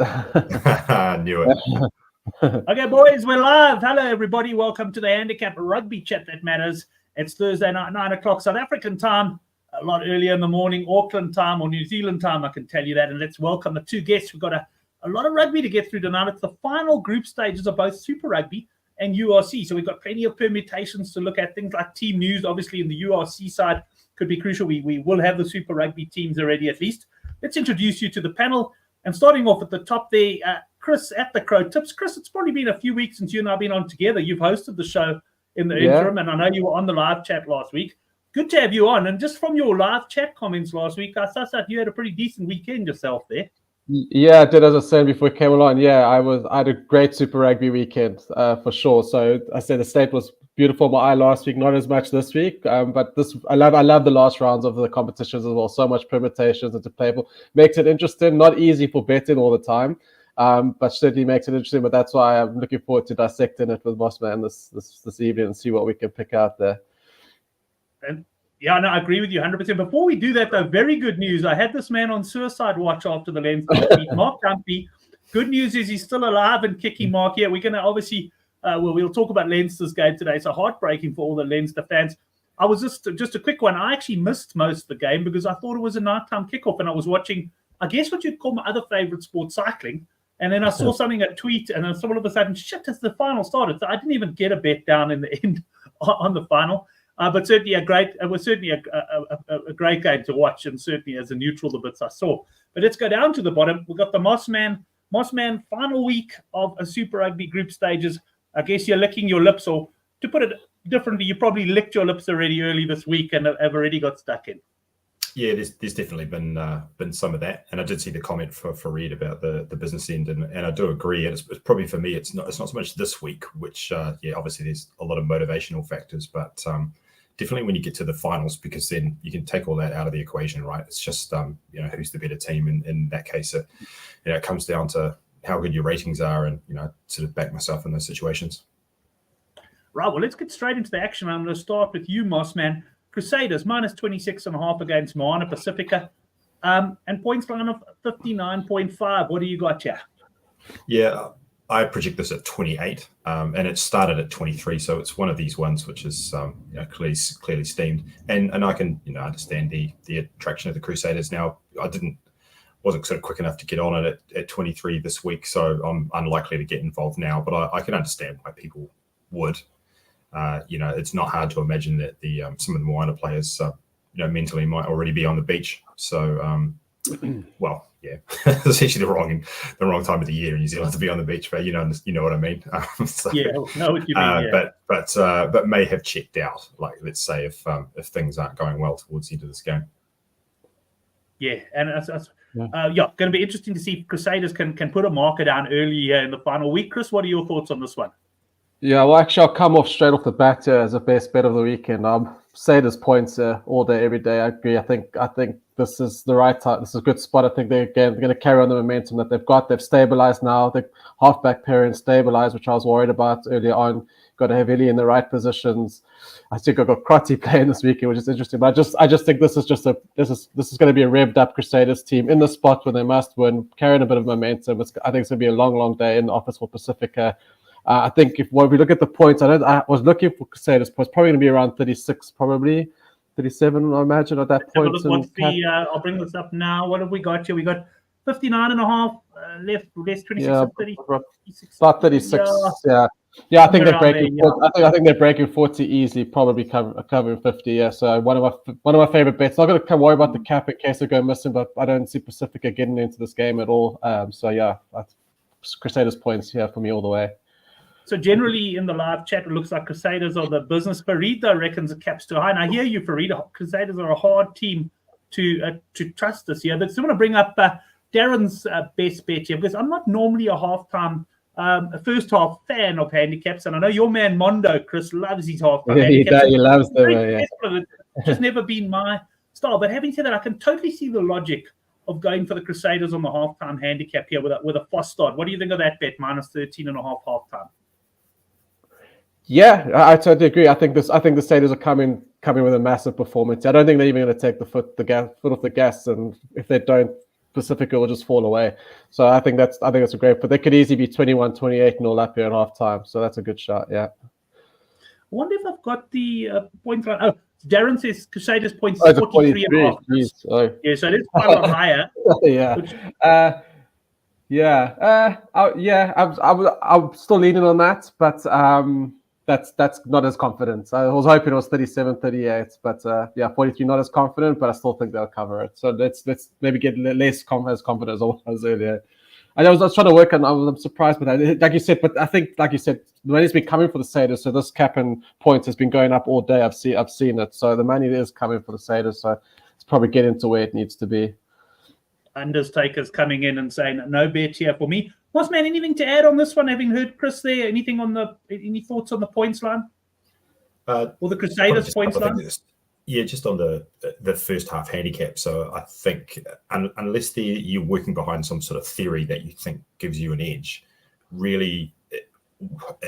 I knew it. Okay, boys, we're live. Hello, everybody. Welcome to the Handicap Rugby Chat That Matters. It's Thursday night, 9 o'clock South African time, a lot earlier in the morning, Auckland time or New Zealand time, I can tell you that. And let's welcome the two guests. We've got a lot of rugby to get through tonight. It's the final group stages of both Super Rugby and URC. So we've got plenty of permutations to look at. Things like team news, obviously, in the URC side could be crucial. We will have the Super Rugby teams already, at least. Let's introduce you to the panel. And starting off at the top there, Chris at the Crow Tips. Chris, it's probably been a few weeks since you and I have been on together. You've hosted the show in the interim, and I know you were on the live chat last week. Good to have you on. And just from your live chat comments last week, I sussed out you had a pretty decent weekend yourself there. Yeah, I did, as I said before we came along. Yeah, I had a great Super Rugby weekend for sure. So I said the state was beautiful my eye last week, not as much this week. But this I love the last rounds of the competitions as well. So much permutations and to play for. Makes it interesting, not easy for betting all the time. But certainly makes it interesting. But that's why I'm looking forward to dissecting it with Mossman this evening and see what we can pick out there. And yeah, no, I agree with you 100%. Before we do that, though, very good news. I had this man on suicide watch after the Leinster defeat, Mark Dumpy. Good news is he's still alive and kicking, Mark. Yeah, we're going to obviously, we'll talk about Leinster's game today. So heartbreaking for all the Leinster fans. I was just a quick one. I actually missed most of the game because I thought it was a nighttime kickoff, and I was watching, I guess, what you'd call my other favorite sport, cycling. And then I saw something, a tweet, and then all of a sudden, shit, as the final started. So I didn't even get a bet down in the end on the final. But certainly it was certainly a great game to watch, and certainly as a neutral, the bits I saw. But let's go down to the bottom. We've got the Mossman final week of a Super Rugby group stages. I guess you're licking your lips, or to put it differently, you probably licked your lips already early this week and have already got stuck in. Yeah, there's definitely been some of that, and I did see the comment for Reed about the business end, and I do agree. And it's probably for me, it's not so much this week, which obviously there's a lot of motivational factors, but definitely when you get to the finals, because then you can take all that out of the equation, right? It's just who's the better team, and in that case, it comes down to how good your ratings are, and sort of back myself in those situations. Right, well, let's get straight into the action. I'm going to start with you, Mossman. Crusaders minus 26.5 against Moana Pasifika, and points line of 59.5. What do you got here? Yeah, I project this at 28, and it started at 23, so it's one of these ones which is clearly steamed, and I can understand the attraction of the Crusaders. Now, wasn't sort of quick enough to get on it at 23 this week, so I'm unlikely to get involved now, but I can understand why people would. It's not hard to imagine that some of the Moana players, mentally might already be on the beach. So, well, yeah, it's actually the wrong time of the year in New Zealand to be on the beach, but you know what I mean. Yeah, know what you mean. Yeah. But may have checked out. Like, let's say if things aren't going well towards the end of this game. Yeah, and going to be interesting to see if Crusaders can put a marker down early in the final week. Chris, what are your thoughts on this one? Yeah, well, actually, I'll come off straight off the bat here as the best bet of the weekend. Crusaders points all day, every day. I agree. I think this is the right time. This is a good spot. I think they're going to carry on the momentum that they've got. They've stabilized now. The halfback pairing stabilized, which I was worried about earlier on. Got to have Illy in the right positions. I think I've got Crotty playing this weekend, which is interesting. But I just think this is going to be a revved up Crusaders team in the spot where they must win, carrying a bit of momentum. I think it's going to be a long, long day in the office for Pasifika. I think when we look at the points, I was looking for Crusaders points, probably going to be around 36, probably 37, I imagine, at that point. I'll bring this up now. What have we got here? We got 59.5 left, less 26, yeah, 30, about 36. Yeah, I think they're breaking. I think they're breaking 40 easily, probably covering 50. Yeah, so one of my favorite bets. Not going to worry about the cap in case they go missing, but I don't see Pasifika getting into this game at all. So yeah, Crusaders points here for me all the way. So generally in the live chat, it looks like Crusaders are the business. Farida reckons the cap's too high. And I hear you, Farida. Crusaders are a hard team to trust this year. But I still want to bring up Darren's best bet here, because I'm not normally a first half fan of handicaps. And I know your man Mondo, Chris, loves his half-time handicaps. He loves them. Yeah. It's just never been my style. But having said that, I can totally see the logic of going for the Crusaders on the half-time handicap here with a fast start. What do you think of that bet, minus 13.5 half-time? Yeah, I totally agree. I think the Crusaders are coming with a massive performance. I don't think they're even going to take the foot off the gas, and if they don't, Pacifica will just fall away. So I think that's a great. But they could easily be 21-28 and all up here at halftime. So that's a good shot. Yeah. I wonder if I've got the point line. Oh, Darren says Crusaders points 43 and a half. Oh. Yeah, so it is quite a lot higher. Yeah. Which... I'm still leaning on that, but that's not as confident. I was hoping it was 37-38, but 43 not as confident, but I still think they'll cover it. So let's maybe get less as confident as I was earlier. And I was trying to work, and I'm surprised, but like you said, the money's been coming for the Crusaders, so this cap and points has been going up all day. I've seen it, so the money is coming for the Crusaders, so it's probably getting to where it needs to be. Undertakers coming in and saying no bet here for me. Mossman, anything to add on this one? Having heard Chris there, any thoughts on the points line or the Crusaders points line? Yeah, just on the first half handicap. So I think unless you're working behind some sort of theory that you think gives you an edge, really,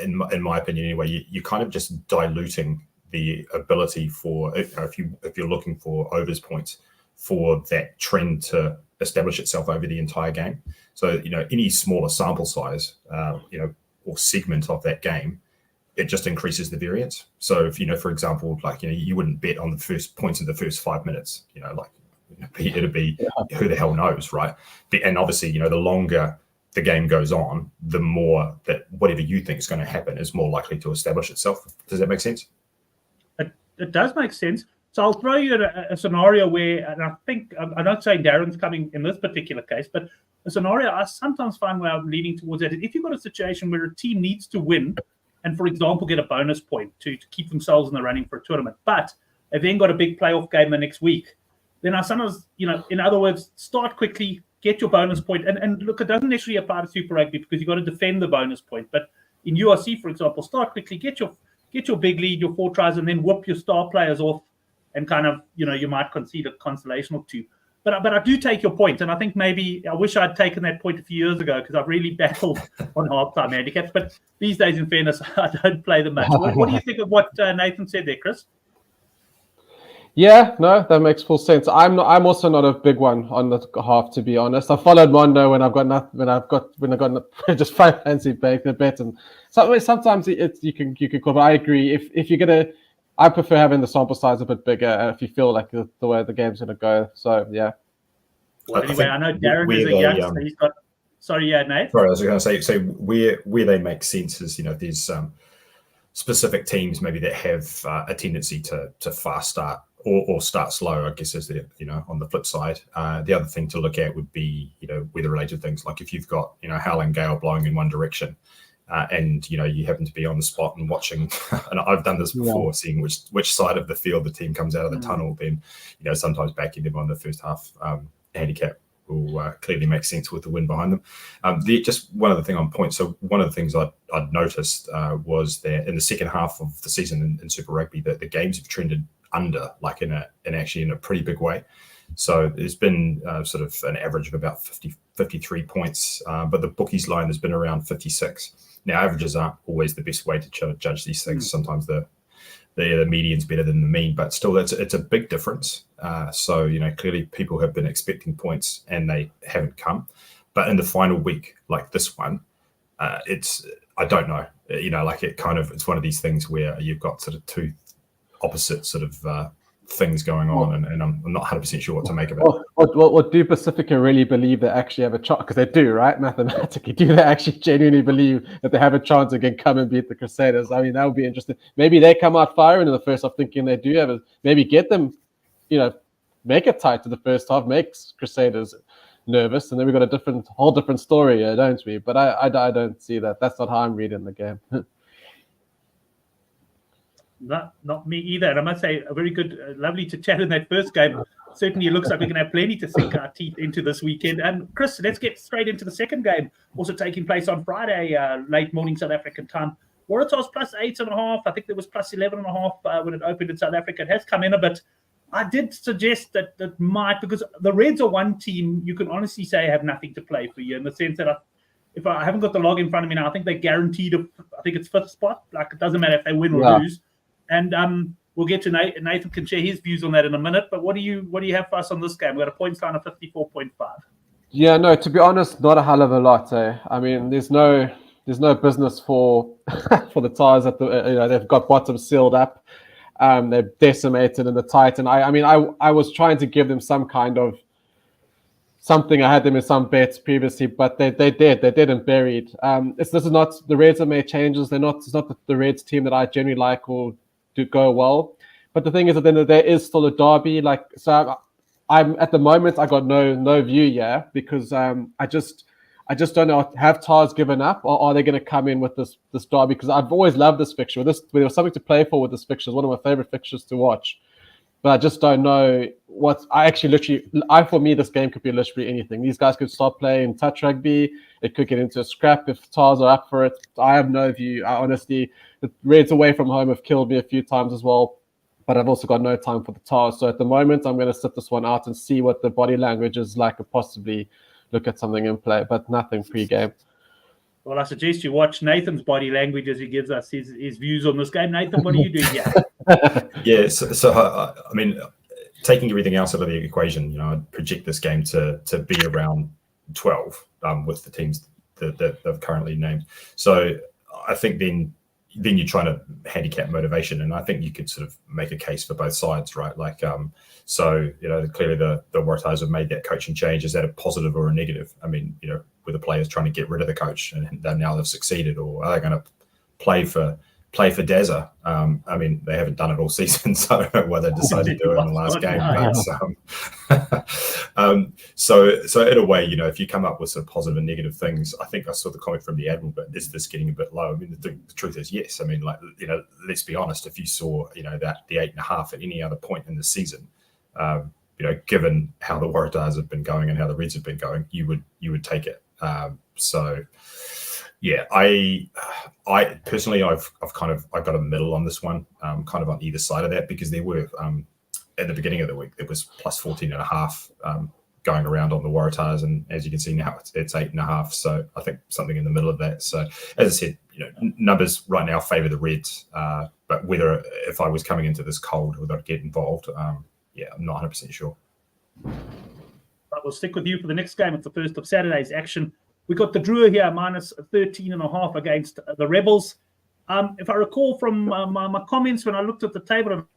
in my opinion anyway, you're kind of just diluting the ability for, if you're looking for overs points, for that trend to establish itself over the entire game. So, any smaller sample size, or segment of that game, it just increases the variance. So if, for example, you wouldn't bet on the first points in the first 5 minutes, it'd be who the hell knows, right? And obviously, the longer the game goes on, the more that whatever you think is going to happen is more likely to establish itself. Does that make sense? It does make sense. So I'll throw you a scenario where, and I think, I'm not saying Darren's coming in this particular case, but a scenario I sometimes find where I'm leaning towards that is if you've got a situation where a team needs to win and, for example, get a bonus point to keep themselves in the running for a tournament, but they've then got a big playoff game the next week, then I sometimes, in other words, start quickly, get your bonus point. And look, it doesn't necessarily apply to Super Rugby because you've got to defend the bonus point. But in URC, for example, start quickly, get your big lead, your 4 tries, and then whoop your star players off. And kind of, you might concede a consolation or two. But I do take your point, and I think maybe I wish I'd taken that point a few years ago because I've really battled on halftime handicaps. But these days, in fairness, I don't play them much. What do you think of what Nathan said there, Chris? Yeah, no, that makes full sense. I'm also not a big one on the half, to be honest. I followed Mondo when I got just 5 fancy bet, and sometimes you can call. But I agree. If you're gonna, I prefer having the sample size a bit bigger if you feel like the way the game's going to go. So, yeah. Well, anyway, I know Darren is a youngster. He's got... Sorry, yeah, Nate? Sorry, I was going to say, so where they make sense is, there's specific teams maybe that have a tendency to fast start or start slow, I guess, as the, on the flip side. The other thing to look at would be, weather-related things. Like if you've got, howling gale blowing in one direction, and you happen to be on the spot and watching, and I've done this before, seeing which side of the field the team comes out of the tunnel. Then sometimes backing them on the first half handicap will clearly make sense with the wind behind them. Just one other thing on point. So one of the things I'd noticed was that in the second half of the season in Super Rugby, that the games have trended under, like in a pretty big way. So there's been sort of an average of about 53 points, but the bookies line has been around 56. Now, averages aren't always the best way to judge these things. Sometimes the median's better than the mean, but still, it's a big difference. So, clearly people have been expecting points and they haven't come. But in the final week, like this one, I don't know. It's one of these things where you've got sort of two opposite sort of things going on, and I'm not 100% sure what to make of it. What do Pacifica really believe they actually have a chance? Because they do, right? Mathematically, do they actually genuinely believe that they have a chance again come and beat the Crusaders? I mean, that would be interesting. Maybe they come out firing in the first half, thinking they do have it. Maybe get them, make it tight to the first half, makes Crusaders nervous, and then we've got a whole different story here, don't we? But I don't see that. That's not how I'm reading the game. Not me either. And I must say, a very good, lovely to chat in that first game. Certainly, it looks like we're going to have plenty to sink our teeth into this weekend. And Chris, let's get straight into the second game, also taking place on Friday, late morning South African time. Waratahs plus 8.5. I think there was plus 11.5 when it opened in South Africa. It has come in a bit. I did suggest that might, because the Reds are one team you can honestly say have nothing to play for you, in the sense that if I haven't got the log in front of me now, I think they're guaranteed I think it's 5th spot. Like, it doesn't matter if they win or lose. And we'll get to Nathan. Nathan can share his views on that in a minute. But what do you have for us on this game? We've got a points line of 54.5. Yeah, no, to be honest, not a hell of a lot. I mean, there's no business for for the Tars at the they've got bottom sealed up. They're decimated in the tight, and I was trying to give them some kind of something. I had them in some bets previously, but they're dead and buried. This is not the Reds have made changes. It's not the Reds team that I generally like or do go well. But the thing is, at the end of the day, is still a derby. I'm at the moment, I got no view yet because I just don't know. Have Tars given up, or are they going to come in with this derby? Because I've always loved this fixture. There was something to play for with this fixture. It's one of my favorite fixtures to watch. But I just don't know what for me, this game could be literally anything. These guys could start playing touch rugby. It could get into a scrap if Tars are up for it. I have no view. Honestly, the Reds away from home have killed me a few times as well. But I've also got no time for the Tars. So at the moment, I'm going to sit this one out and see what the body language is like and possibly look at something in play, but nothing pre-game. Well, I suggest you watch Nathan's body language as he gives us his views on this game. Nathan, what are you doing here? Yeah, so I mean, taking everything else out of the equation, I'd project this game to be around 12 with the teams that they've currently named. So I think then you're trying to handicap motivation, and I think you could sort of make a case for both sides, right? So clearly the Waratahs have made that coaching change. Is that a positive or a negative? I mean, were the players trying to get rid of the coach and now they've succeeded, or are they going to play for Dazza? I mean, they haven't done it all season, so I don't know why they decided to do it in the last game. So in a way, if you come up with some positive and negative things, I think I saw the comment from the Admiral, but is this getting a bit low? I mean, the truth is yes. I mean, let's be honest. If you saw, that the 8.5 at any other point in the season, given how the Waratahs have been going and how the Reds have been going, you would take it. Yeah, I personally, I've got a middle on this one, kind of on either side of that, because there were at the beginning of the week there was plus 14.5 going around on the Waratahs, and as you can see now it's 8.5. So I think something in the middle of that. So as I said, numbers right now favour the Reds, but if I was coming into this cold, would I get involved? Yeah, I'm not 100% sure. But we'll stick with you for the next game. It's the first of Saturday's action. We got the Drua here, minus 13.5 against the Rebels. If I recall from my comments when I looked at the table,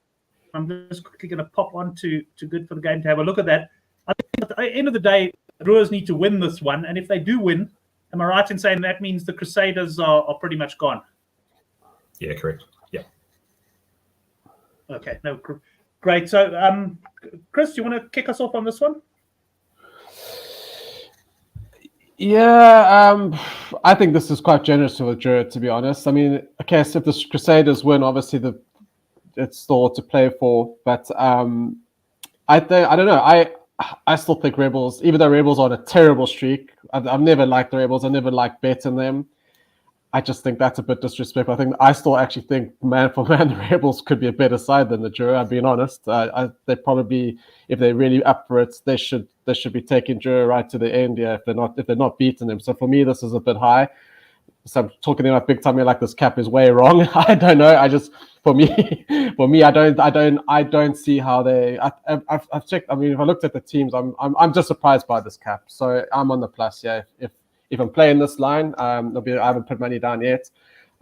I'm just quickly going to pop on to Good for the Game to have a look at that. I think at the end of the day, Druas need to win this one. And if they do win, am I right in saying that means the Crusaders are pretty much gone? Yeah, correct. Yeah. Okay, no, great. So, Chris, do you want to kick us off on this one? Yeah, I think this is quite generous to Drua, to be honest. I mean, okay, so if the Crusaders win, obviously it's still to play for. But I don't know. I still think Rebels, even though Rebels are on a terrible streak, I've never liked the Rebels. I never liked betting them. I just think that's a bit disrespectful. I still actually think man for man, the Rebels could be a better side than the Drua. I'm being honest. They probably, if they're really up for it, they should be taking Drua right to the end. Yeah, if they're not beating them. So for me, this is a bit high. So I'm talking about big time. Like this cap is way wrong. I don't know. For me, I don't see how they. I've checked. I mean, if I looked at the teams, I'm just surprised by this cap. So I'm on the plus. Yeah, if I'm playing this line, I haven't put money down yet,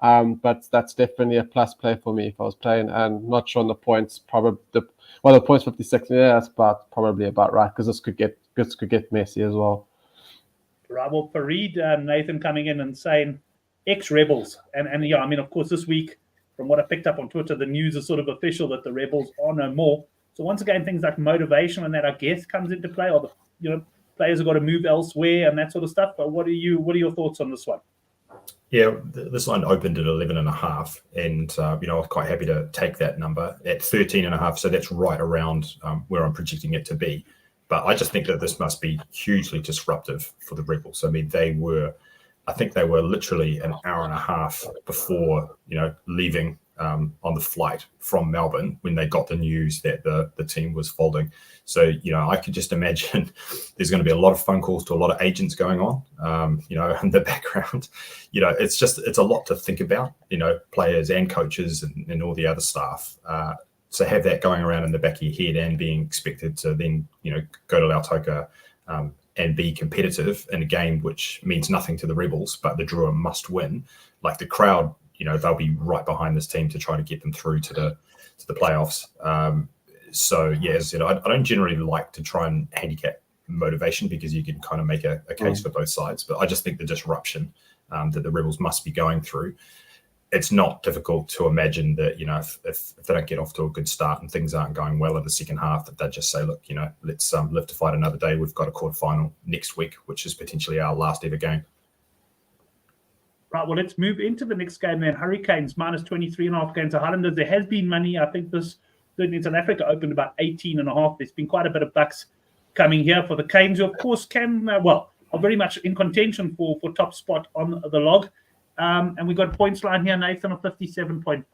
but that's definitely a plus play for me if I was playing. And not sure on the points. Probably the points 56. Yeah, that's probably about right, because this could get messy as well. Right. Well, Farid, Nathan coming in and saying ex-Rebels, and yeah, I mean, of course, this week, from what I picked up on Twitter, the news is sort of official that the Rebels are no more. So once again, things like motivation and that, I guess, comes into play, or players have got to move elsewhere and that sort of stuff. But what are your thoughts on this one? Yeah, this line opened at 11.5, and I was quite happy to take that number at 13.5. So that's right around where I'm projecting it to be. But I just think that this must be hugely disruptive for the Rebels. I mean, I think they were literally an hour and a half before leaving on the flight from Melbourne when they got the news that the team was folding. So, I could just imagine there's going to be a lot of phone calls to a lot of agents going on, in the background. It's a lot to think about, players and coaches and all the other staff. So have that going around in the back of your head and being expected to then, go to Lautoka and be competitive in a game which means nothing to the Rebels, but the Drua must win, like the crowd, they'll be right behind this team to try to get them through to the playoffs. So yeah, as I said, I don't generally like to try and handicap motivation because you can kind of make a case for both sides. But I just think the disruption that the Rebels must be going through, it's not difficult to imagine that, if they don't get off to a good start and things aren't going well in the second half, that they just say, look, let's live to fight another day. We've got a quarterfinal next week, which is potentially our last ever game. Right, well, let's move into the next game then. Hurricanes minus 23.5 against the Highlanders. There has been money. I think this in South Africa opened about 18.5. There's been quite a bit of bucks coming here for the Canes, who of course are very much in contention for top spot on the log. And we got points line here, Nathan, of 57.5.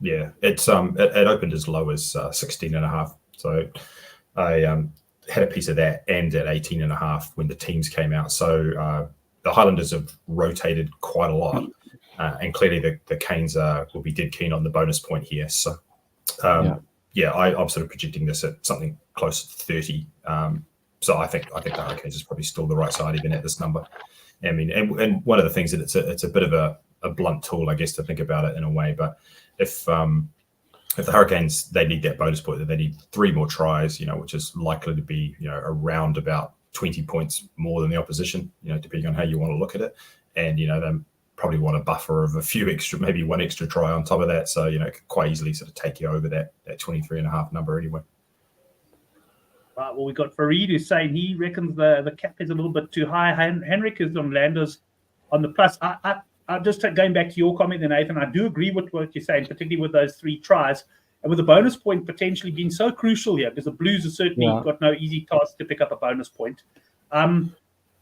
Yeah, it's it opened as low as 16.5. So I had a piece of that and at 18.5 when the teams came out. So the Highlanders have rotated quite a lot, and clearly the Canes will be dead keen on the bonus point here. So I'm sort of projecting this at something close to 30. So I think the Hurricanes is probably still the right side even at this number. I mean, and one of the things that it's a bit of a blunt tool, I guess, to think about it in a way. But if the Hurricanes, they need that bonus point, that they need 3 more tries, which is likely to be, around about 20 points more than the opposition, depending on how you want to look at it. And, they probably want a buffer of a few extra, maybe 1 extra try on top of that. So, it could quite easily sort of take you over that 23.5 number anyway. Right, well, we got Farid who's saying he reckons the cap is a little bit too high. Henrik is on Landers on the plus. I just going back to your comment then, Nathan, I do agree with what you're saying, particularly with those 3 tries. And with the bonus point potentially being so crucial here, because the Blues have certainly got no easy task to pick up a bonus point.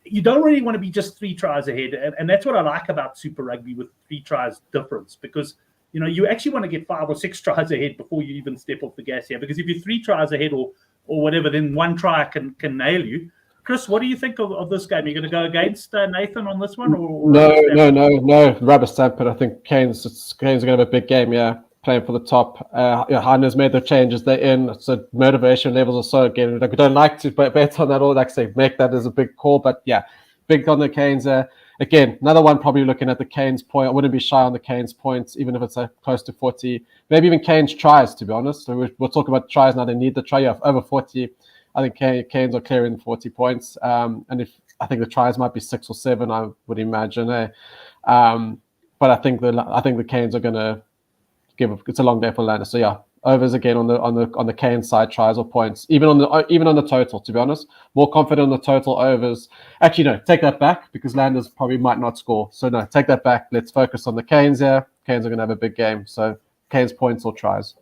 You don't really want to be just 3 tries ahead. And that's what I like about Super Rugby with 3 tries difference, because, you actually want to get 5 or 6 tries ahead before you even step off the gas here. Because if you're 3 tries ahead or whatever, then 1 try can nail you. Chris, what do you think of this game? Are you going to go against Nathan on this one? Or No. Rubber stamp it. I think Canes are going to have a big game, playing for the top. Highlanders made their changes. They're in. So motivation levels are so again. We don't like to bet on that or actually make that as a big call. But big on the Canes. Again, another one probably looking at the Canes point. I wouldn't be shy on the Canes points, even if it's close to 40. Maybe even Canes tries, to be honest. So we'll talk about tries now. They need the try. Over 40. I think Canes are clearing 40 points. And I think the tries might be 6 or 7, I would imagine. But I think the Canes are going to it's a long day for Leinster. So overs again on the Canes side, tries or points, even on the total. To be honest, more confident on the total overs. Actually, no, take that back because Landers probably might not score. So no, take that back. Let's focus on the Canes here. Canes are going to have a big game. So Canes points or tries.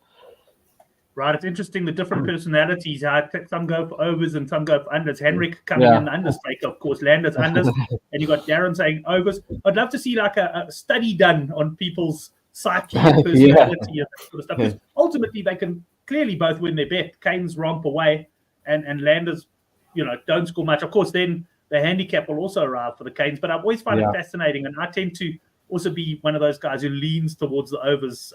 Right, it's interesting the different personalities. Some go for overs and some go for unders. Henrik coming in the unders taker, of course. Landers unders, and you got Darren saying overs. I'd love to see like a study done on people's psyche and personality and that sort of stuff. Because ultimately, they can clearly both win their bet. Canes romp away, and Landers, don't score much. Of course, then the handicap will also arrive for the Canes. But I always find it fascinating, and I tend to also be one of those guys who leans towards the overs.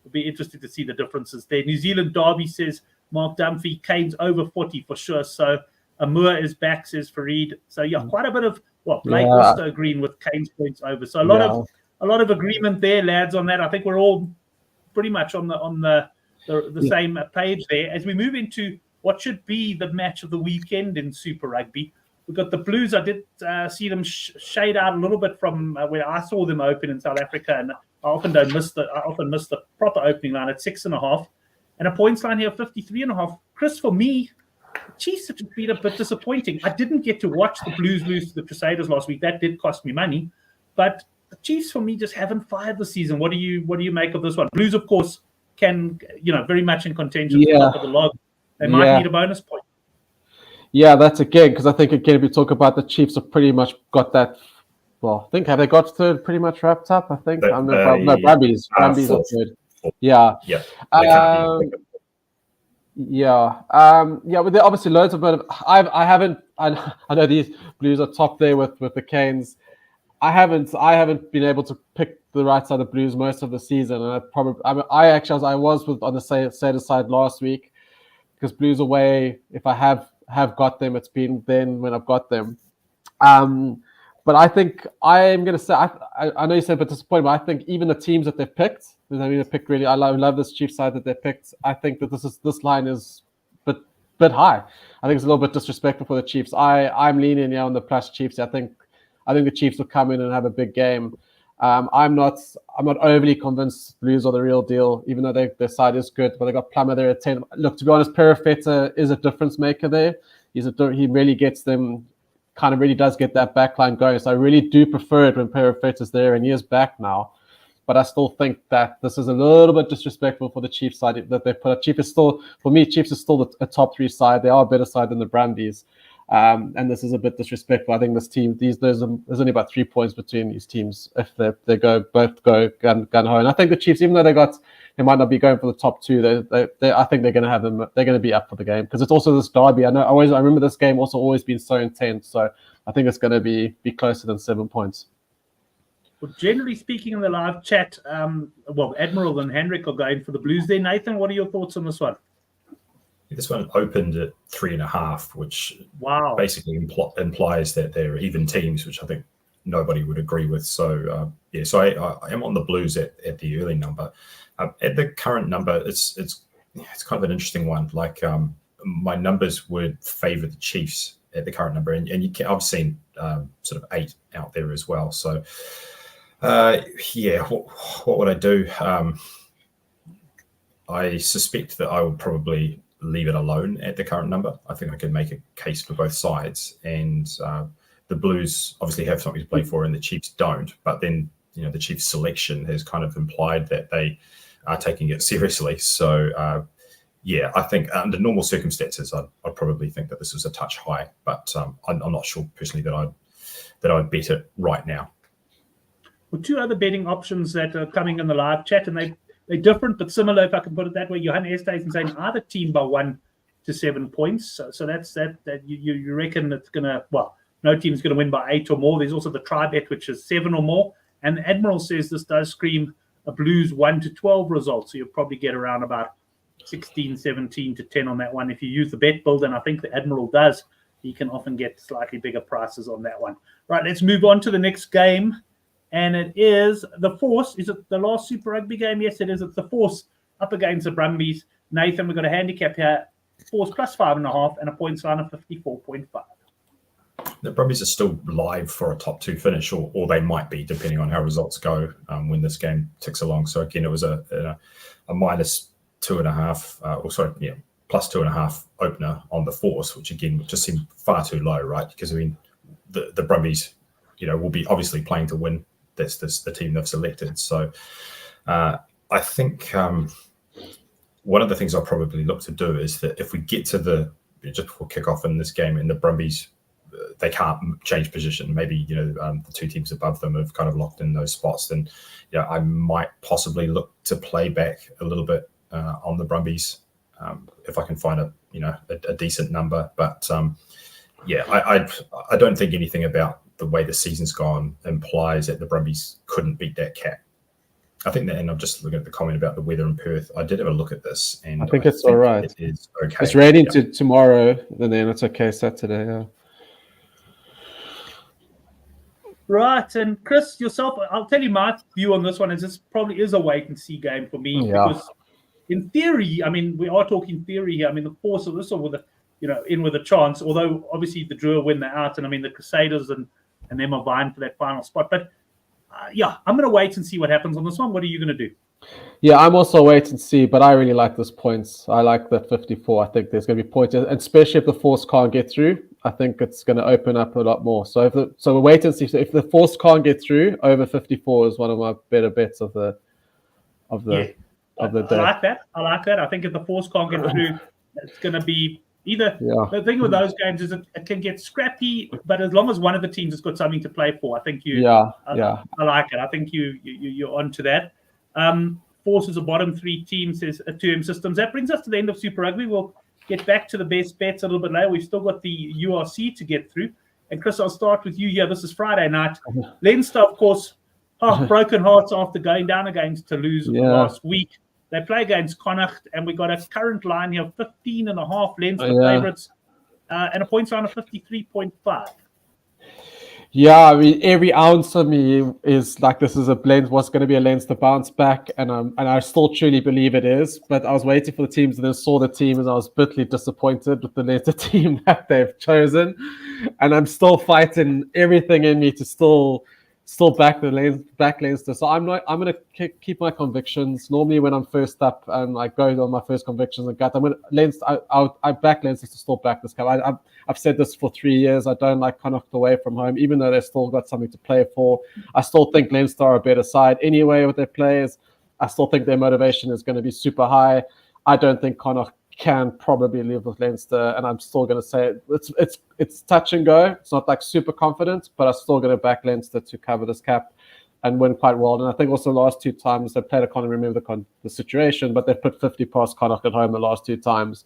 It'll be interesting to see the differences there. New Zealand Derby says Mark Dunphy, Canes over 40 for sure. So Amur is back, says Farid. So quite a bit of Blake also agreeing with Canes points over. So a lot of agreement there, lads, on that. I think we're all pretty much on the same page there. As we move into what should be the match of the weekend in Super Rugby, we've got the Blues. I did see them shade out a little bit from where I saw them open in South Africa, and I often miss the proper opening line at 6.5, and a points line here of 53.5. Chris, for me, Chiefs have been a bit disappointing. I didn't get to watch the Blues lose to the Crusaders last week. That did cost me money, but the Chiefs for me just haven't fired this season. What do you make of this one? Blues, of course, can very much in contention for top of the log. They might need a bonus point. Yeah, that's again because I think if we talk about the Chiefs have pretty much got that. Well, I think have they got third pretty much wrapped up? I think Brumbies are third. Yeah. But there are obviously loads of. I know these Blues are top there with the Canes. I haven't been able to pick the right side of the Blues most of the season, and I was on the Crusaders side last week because Blues away. If I have have got them, it's been then when I've got them. But I think I'm going to say, I know you said, but disappointed, but I think even the teams that they've picked, really, I love this Chiefs side that they picked. I think that this line is a bit high. I think it's a little bit disrespectful for the Chiefs. I'm leaning on the plus Chiefs. I think the Chiefs will come in and have a big game. I'm not overly convinced Blues are the real deal, even though their side is good, but they got Plummer there at 10. Look, to be honest, Perifetta is a difference maker there. He really gets them, kind of really does get that backline going. So I really do prefer it when Perifetta's there, and he is back now. But I still think that this is a little bit disrespectful for the Chiefs side that they put up. Chiefs is still a top 3 side. They are a better side than the Brumbies. And this is a bit disrespectful. I think this team, there's only about 3 points between these teams if they both go gun ho. And I think the Chiefs, even though they might not be going for the top 2, I think they're going to have them. They're going to be up for the game because it's also this derby. I remember this game also always been so intense. So I think it's going to be closer than 7 points. Well, generally speaking, in the live chat, Admiral and Hendrik are going for the Blues there. Nathan, what are your thoughts on this one? This one opened at 3.5, which basically implies that they're even teams, which I think nobody would agree with. So so I am on the Blues at the early number. At the current number, it's kind of an interesting one. Like my numbers would favour the Chiefs at the current number, and I've seen sort of 8 out there as well. So what would I do? I suspect that I would probably leave it alone at the current number. I think I can make a case for both sides, and the Blues obviously have something to play for and the Chiefs don't, but then the Chiefs selection has kind of implied that they are taking it seriously. So I think under normal circumstances I'd probably think that this was a touch high, but I'm not sure personally that I'd bet it right now. Well, 2 other betting options that are coming in the live chat, and they're different but similar, if I can put it that way. Johan Esteysen saying either team by 1 to 7 points. So that's that you reckon it's going to, no team's going to win by 8 or more. There's also the try bet, which is 7 or more. And the Admiral says this does scream a Blues 1 to 12 result. So you'll probably get around about 16, 17 to 10 on that one. If you use the bet builder, and I think the Admiral does, you can often get slightly bigger prices on that one. Right, let's move on to the next game. And it is the Force. Is it the last Super Rugby game? Yes, it is. It's the Force up against the Brumbies. Nathan, we've got a handicap here. Force plus 5.5 and a points line of 54.5. The Brumbies are still live for a top 2 finish, or they might be, depending on how results go when this game ticks along. So again, it was a minus 2.5, plus 2.5 opener on the Force, which again just seemed far too low, right? Because I mean, the Brumbies, will be obviously playing to win. That's the team they've selected. So I think one of the things I'll probably look to do is that if we get to just before kickoff in this game and the Brumbies, they can't change position. Maybe, the 2 teams above them have kind of locked in those spots. Then, I might possibly look to play back a little bit on the Brumbies if I can find a decent number. But I don't think anything about the way the season's gone implies that the Brumbies couldn't beat that cap. I think that, and I'm just looking at the comment about the weather in Perth. I did have a look at this, and I think it's all right. It is okay. It's raining tomorrow, and then it's okay Saturday. Yeah. Right, and Chris, yourself, I'll tell you my view on this one is this probably is a wait and see game for me because, in theory, I mean, we are talking theory here. I mean, the Force of this or with in with a chance. Although obviously the Drua win, they're out, and I mean the Crusaders and them are vying for that final spot. But I'm going to wait and see what happens on this one. What are you going to do? Yeah, I'm also wait and see, but I really like this points. I like that 54. I think there's going to be points, and especially if the Force can't get through, I think it's going to open up a lot more. So we'll wait and see. So if the Force can't get through, over 54 is one of my better bets of the day. I like that. I think if the Force can't get through, it's going to be either. Yeah. The thing with those games is it can get scrappy, but as long as one of the teams has got something to play for, I think I like it. I think you're onto that. Force is a bottom 3 team, says 2M Systems. That brings us to the end of Super Rugby. We'll get back to the best bets a little bit later. We've still got the URC to get through. And Chris, I'll start with you here. This is Friday night. Leinster, of course, broken hearts after going down against Toulouse last week. They play against Connacht, and we got a current line here of 15.5 Leinster favourites. and a points line of 53.5. Yeah, I mean, every ounce of me is like, this is what's going to be a Leinster bounce back, and I still truly believe it is. But I was waiting for the teams, and then saw the team, and I was bitterly disappointed with the Leinster team that they've chosen, and I'm still fighting everything in me to still back Leinster. So I'm going to keep my convictions. Normally, when I'm first up and I go on my first convictions and gut, I back Leinster to still back this game. I've said this for 3 years. I don't like Connacht away from home, even though they've still got something to play for. I still think Leinster are a better side anyway with their players. I still think their motivation is going to be super high. I don't think Connacht can probably live with Leinster, and I'm still going to say it's touch and go. It's not like super confident, but I'm still going to back Leinster to cover this cap and win quite well. And I think also the last 2 times they played, I can't remember the situation, but they've put 50 past Connacht at home the last 2 times.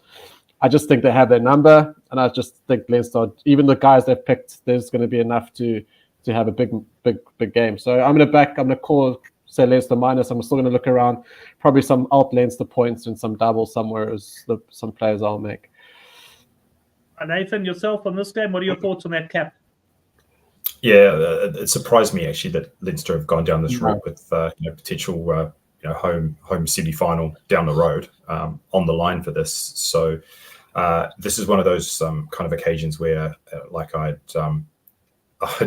I just think they have their number, and I just think Leinster, even the guys they've picked, there's going to be enough to have a big game. So I'm going to call, say, Leinster minus. I'm still going to look around, probably some alt Leinster points and some doubles somewhere as some players I'll make. Nathan, yourself on this game, what are your thoughts on that cap? Yeah, it surprised me actually that Leinster have gone down this route with potential home semi-final down the road on the line for this. So this is one of those kind of occasions where I'd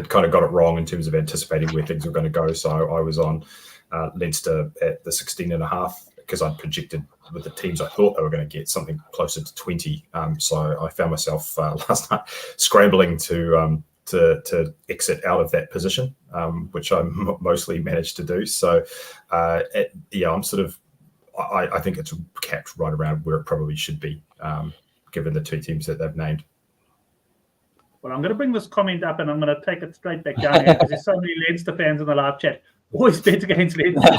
kind of got it wrong in terms of anticipating where things were going to go. So I was on Leinster at the 16.5 because I'd projected with the teams I thought they were going to get something closer to 20. So I found myself last night scrambling to exit out of that position, which I mostly managed to do. So I'm sort of, I think it's capped right around where it probably should be, given the 2 teams that they've named. Well, I'm going to bring this comment up and I'm going to take it straight back down here because there's so many Leinster fans in the live chat. Always bet against Leinster.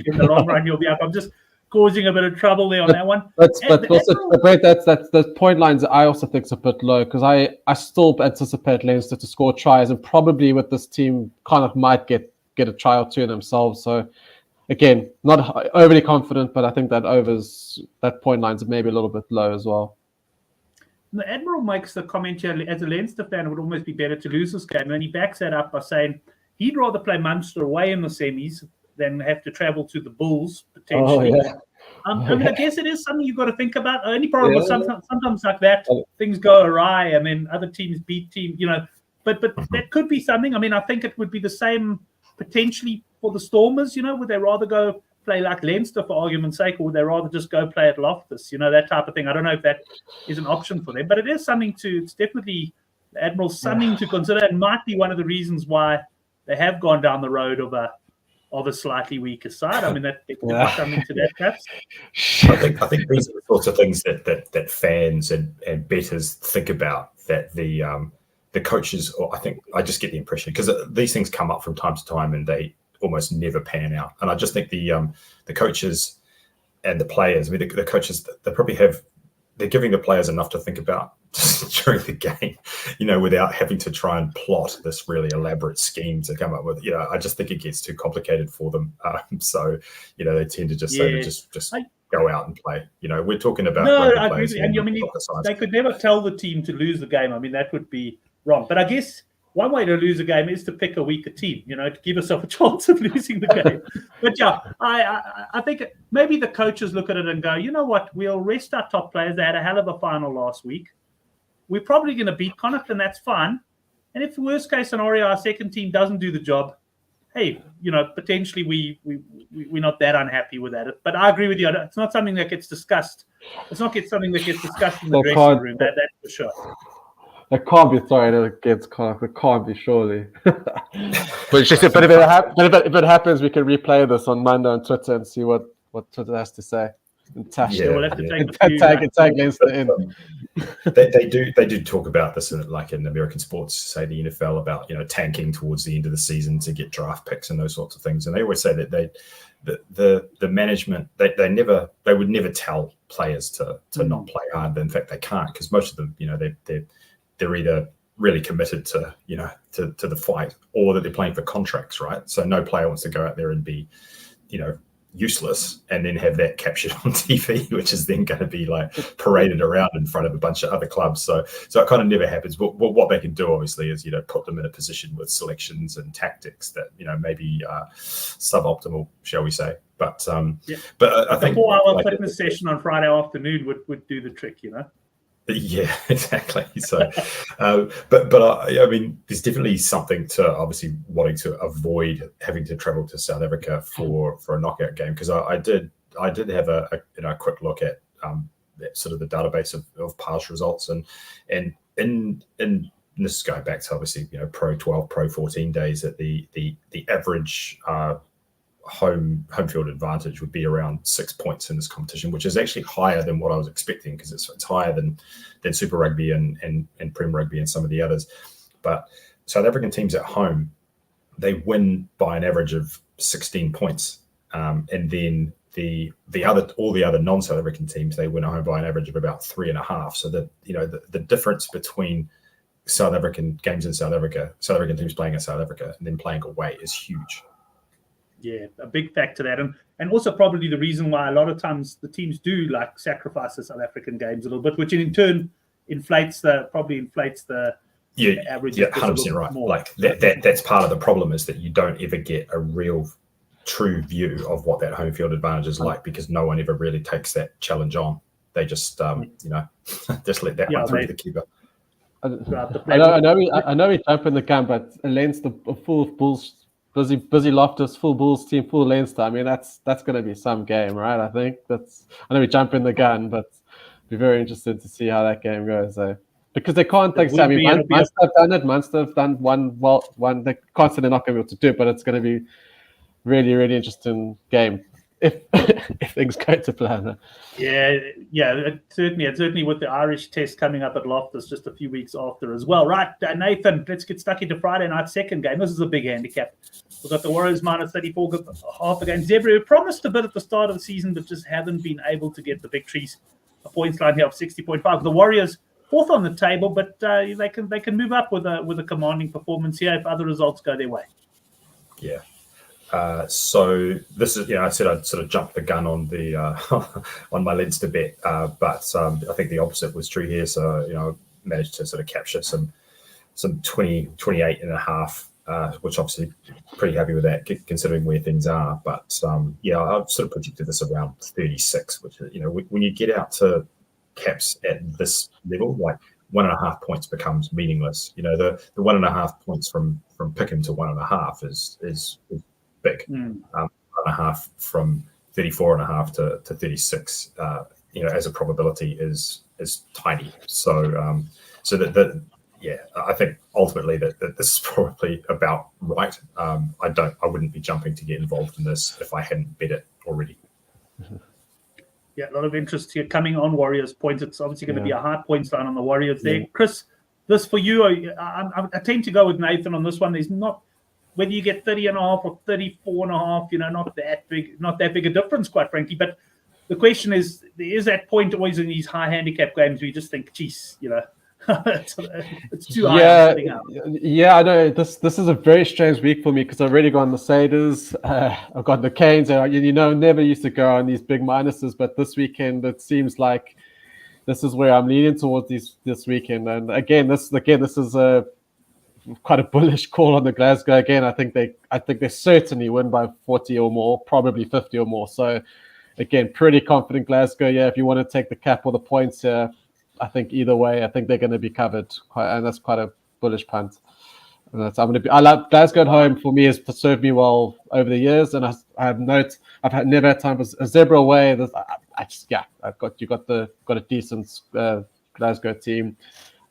In the long run, you'll be up. I'm just causing a bit of trouble there on that one. But the point lines I also think is a bit low because I still anticipate Leinster to score tries, and probably with this team kind of might get a try or 2 themselves. So again, not overly confident, but I think that point lines are maybe a little bit low as well. The Admiral makes the comment here, as a Leinster fan, it would almost be better to lose this game. And then he backs that up by saying he'd rather play Munster away in the semis than have to travel to the Bulls, potentially. Oh, yeah. I mean, I guess it is something you've got to think about. The only problem with sometimes like that, things go awry and then other teams beat teams, But that could be something. I mean, I think it would be the same potentially for the Stormers, would they rather go play like Leinster for argument's sake, or would they rather just go play at Loftus, that type of thing? I don't know if that is an option for them, but it is something it's definitely, the Admiral's something to consider, and might be one of the reasons why they have gone down the road of a slightly weaker side. I mean, that could be something to that, perhaps. I think these are the sorts of things that fans and bettors think about, that the coaches, or I just get the impression, because these things come up from time to time and they almost never pan out. And I just think the coaches and the players, I mean, the coaches, they're giving the players enough to think about during the game, without having to try and plot this really elaborate scheme to come up with. I just think it gets too complicated for them. So they tend to just say, just go out and play. We're talking about. No, I agree with you. And I mean, they could never tell the team to lose the game. I mean, that would be wrong. But I guess one way to lose a game is to pick a weaker team, to give yourself a chance of losing the game. But yeah, I think maybe the coaches look at it and go, you know what, we'll rest our top players. They had a hell of a final last week. We're probably going to beat Connacht, and that's fine. And if the worst case scenario, our second team doesn't do the job, hey, potentially we're not that unhappy with that. But I agree with you. It's not something that gets discussed. It's not something that gets discussed in the dressing room. That's for sure. It can't be thrown against Connacht. It can't be, surely. But it's just, but if it happens, we can replay this on Monday on Twitter and see what Twitter has to say. And we'll have to tag Leinster in. They do talk about this in American sports, say the NFL, about tanking towards the end of the season to get draft picks and those sorts of things. And they always say that the management they would never tell players to not play hard. But in fact, they can't, because most of them they're either really committed to the fight, or that they're playing for contracts, right? So no player wants to go out there and be useless and then have that captured on TV, which is then going to be like paraded around in front of a bunch of other clubs. So it kind of never happens. But what they can do obviously is, put them in a position with selections and tactics that, maybe suboptimal, shall we say. But I think the 4-hour fitness session on Friday afternoon would do the trick, Yeah, exactly. So, but I mean, there's definitely something to obviously wanting to avoid having to travel to South Africa for a knockout game, because I did have a quick look at sort of the database of past results, and in this is going back to obviously Pro 12, Pro 14 days, that the average home field advantage would be around 6 points in this competition, which is actually higher than what I was expecting, because it's higher than Super Rugby and Prem Rugby and some of the others. But South African teams at home, they win by an average of 16 points, and then all the other non-South African teams, they win at home by an average of about 3.5. So the difference between South African games in South Africa, South African teams playing in South Africa and then playing away, is huge. Yeah, a big factor that, and also probably the reason why a lot of times the teams do like sacrifice the South African games a little bit, which in turn inflates the average. Yeah, 100% right. More. Like that's part of the problem, is that you don't ever get a real true view of what that home field advantage is like, because no one ever really takes that challenge on. They just just let that one through the keeper. I know we jump in the gun, but Leinster full of Bulls. Busy Loftus, full Bulls team, full Leinster. I mean, that's going to be some game, right? I know we jump in the gun, but be very interested to see how that game goes. Because they can't think. I mean, Munster have done it. Munster have done one. They constantly not going to be able to do it, but it's going to be really, really interesting game if things go to plan. Yeah, certainly with the Irish test coming up at Loftus just a few weeks after as well. Right, Nathan, let's get stuck into Friday night's second game. This is a big handicap. We've got the Warriors minus 34 half against Zebre, who promised a bit at the start of the season, but just haven't been able to get the victories. A points line here of 60.5. The Warriors fourth on the table, but they can move up with a commanding performance here if other results go their way. Yeah. So this is, I said I'd sort of jumped the gun on the on my Leinster bet, but I think the opposite was true here. So I managed to sort of capture some 28 and a half, which obviously pretty happy with that considering where things are. But I've sort of predicted this around 36, which when you get out to caps at this level, like 1.5 points becomes meaningless. The 1.5 points from Pickham to 1.5 is big. 1.5 from 34.5 to 36, as a probability is tiny. So I think ultimately that this is probably about right. I wouldn't be jumping to get involved in this if I hadn't bet it already. Yeah, a lot of interest here coming on Warriors points. It's obviously going to be a high points line on the Warriors there. Chris, this for you, I tend to go with Nathan on this one. There's not, whether you get 30.5 or 34.5, not that big a difference, quite frankly. But the question is, there is that point always in these high handicap games where you just think, geez, it's too high. Yeah, I know. This is a very strange week for me because I've already gone the Crusaders, I've got the Canes. Never used to go on these big minuses, but this weekend it seems like this is where I'm leaning towards this weekend. And again, this is a quite a bullish call on the Glasgow. Again, I think they certainly win by 40 or more, probably 50 or more. So again, pretty confident Glasgow. Yeah, if you want to take the cap or the points here, I think either way, I think they're going to be covered, and that's quite a bullish punt. And I love Glasgow at home. For me, has served me well over the years, and I've never had time for a Zebre away. You got a decent Glasgow team.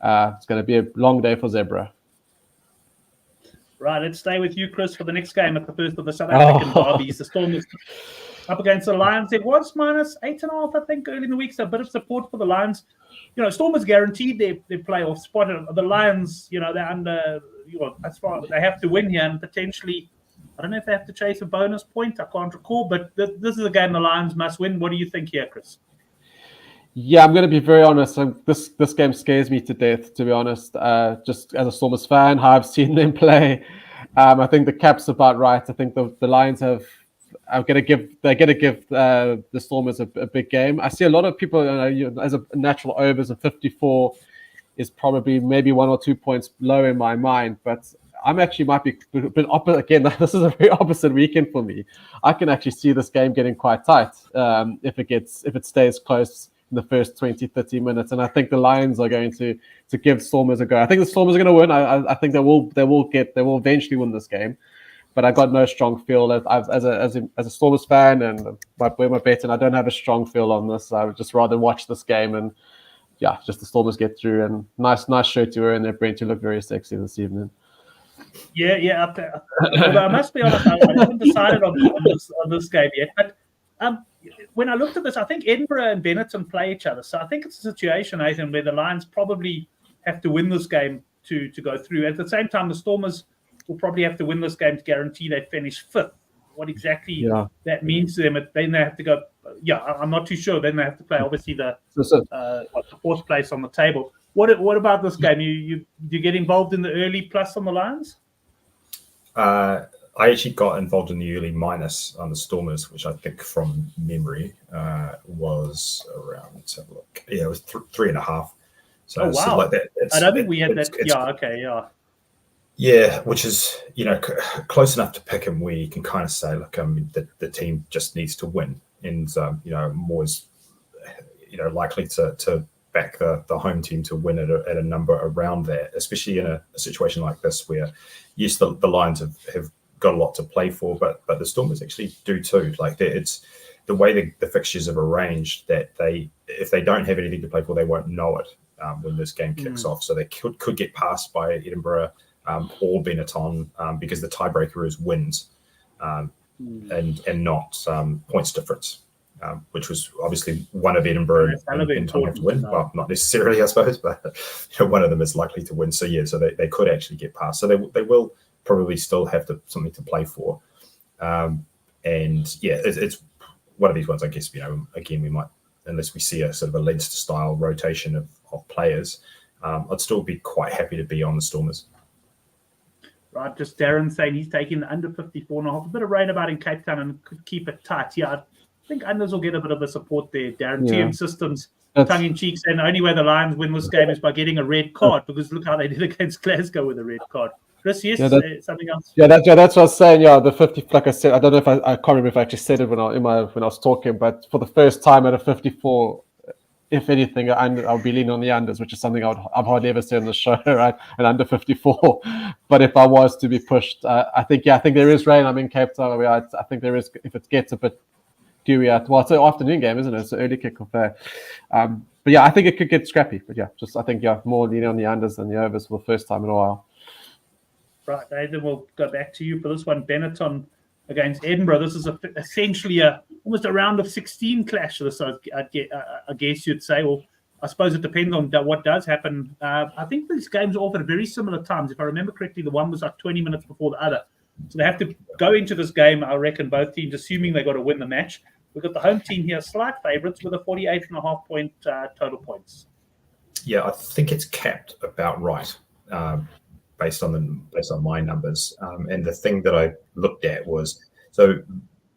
It's going to be a long day for Zebre. Right, let's stay with you, Chris, for the next game at the first of the South African derbies. The Storm is up against the Lions. It was minus 8.5, I think, early in the week. So a bit of support for the Lions. Storm is guaranteed their playoff spot. The Lions, they're under, as far as they have to win here, and potentially, I don't know if they have to chase a bonus point. I can't recall, but this is a game the Lions must win. What do you think here, Chris? Yeah, I'm going to be very honest. This game scares me to death, to be honest. Just as a Stormers fan, how I've seen them play, I think the cap's about right. I think the Lions have they're going to give the Stormers a big game. I see a lot of people as a natural overs, and 54 is probably maybe 1 or 2 points low in my mind, but I'm actually might be a bit opposite. Again, this is a very opposite weekend for me. I can actually see this game getting quite tight if it stays close in the first 20, 30 minutes. And I think the Lions are going to give Stormers a go. I think the Stormers are going to win. I think they will eventually win this game. But I got no strong feel as a Stormers fan and my bet, and I don't have a strong feel on this. I would just rather watch this game and just the Stormers get through. And nice shirt to wear in there, Brent. You look very sexy this evening. Yeah. Although I must be honest, I haven't decided on this game yet. But when I looked at this, I think Edinburgh and Benetton play each other. So I think it's a situation, Nathan, where the Lions probably have to win this game to go through. At the same time, the Stormers will probably have to win this game to guarantee they finish fifth. What exactly that means to them, then they have to go. I'm not too sure. Then they have to play, obviously, the fourth place on the table. What about this game? You get involved in the early plus on the Lions? I actually got involved in the early minus on the Stormers, which I think from memory was around, let's have a look. Yeah, it was 3.5. So wow. So like that. I don't think we had that. Yeah, which is, close enough to pick him where you can kind of say, look, the team just needs to win. And, more is, likely to back the home team to win at a number around that, especially in a situation like this where, yes, the Lions have got a lot to play for, but the Stormers actually do too. Like it's the way the fixtures have arranged that if they don't have anything to play for, they won't know it when this game kicks off. So they could get passed by Edinburgh or Benetton because the tiebreaker is wins and not points difference. Which was obviously one of Edinburgh and Benetton have to win. Well, not necessarily, I suppose, but one of them is likely to win. So they could actually get past. So they will probably still have something to play for. It's one of these ones, I guess. Again, we might, unless we see a sort of a Leinster style rotation of players, I'd still be quite happy to be on the Stormers. Right, just Darren saying he's taking the under 54.5. A bit of rain about in Cape Town and could keep it tight. Yeah, I think unders will get a bit of a support there. Darren, TM Systems, tongue in cheek, saying the only way the Lions win this game is by getting a red card, because look how they did against Glasgow with a red card. Chris, something else? Yeah, that's what I was saying. Yeah, the 50, like I said, I don't know if I can't remember if I actually said it when I was talking, but for the first time at a 54, if anything, I'll be leaning on the unders, which is something I've hardly ever said on the show, right? And under 54. But if I was to be pushed, I think there is rain. I'm in Cape Town. I think there is, if it gets a bit dewy. Well, it's an afternoon game, isn't it? It's an early kickoff there. But I think it could get scrappy. But I think more leaning on the unders than the overs for the first time in a while. Right, Nathan, we'll go back to you for this one. Benetton against Edinburgh. This is essentially almost a round of 16 clash. I guess you'd say. Well, I suppose it depends on what does happen. I think these games are offered at very similar times. If I remember correctly, the one was like 20 minutes before the other. So they have to go into this game, I reckon, both teams, assuming they've got to win the match. We've got the home team here, slight favourites with a 48.5 point total points. Yeah, I think it's capped about right. Based on my numbers. And the thing that I looked at was, so